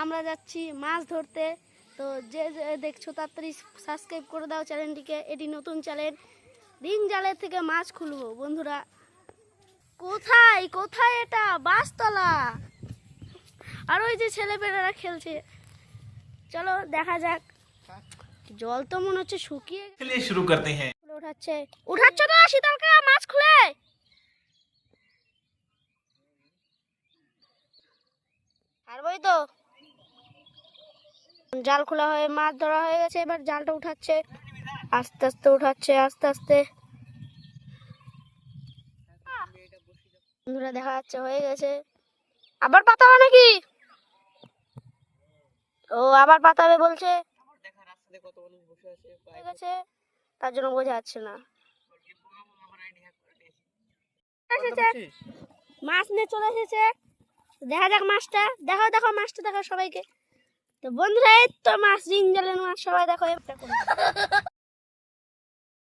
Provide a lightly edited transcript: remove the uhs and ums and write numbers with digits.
আমরা যাচ্ছি মাছ ধরতে। তো যে দেখছো তাড়াতাড়ি সাবস্ক্রাইব করে দাও চ্যানেলটিকে, এটি নতুন চ্যানেল। রিং জালের থেকে মাছ খুলবো বন্ধুরা। কোথায় কোথায় এটা? বাসতলা। আর ওই যে ছেলেপেলেরা খেলছে, চলো দেখা যাক। জল তো মনে হচ্ছে শুকিয়ে चलिए शुरू करते हैं। উঠাচ্ছ না শীতল কাকা মাছ খুলে? আর ওই তো জাল খোলা হয়ে মাছ ধরা হয়ে গেছে, এবার জালটা উঠাচ্ছে, আস্তে আস্তে উঠাচ্ছে, আস্তে আস্তে। বন্ধুরা দেখা যাচ্ছে হয়ে গেছে। আবার পাতাবে নাকি? ও আবার পাতাবে বলছে, হয়ে গেছে, তার জন্য বোঝা যাচ্ছে না। মাছ নিয়ে চলে এসেছে, দেখা যাক মাছটা। দেখো দেখো মাছটা দেখো সবাইকে। তো বন্ধুরা এই তো মাছ, রিং জালের মাছ, সবাই দেখো।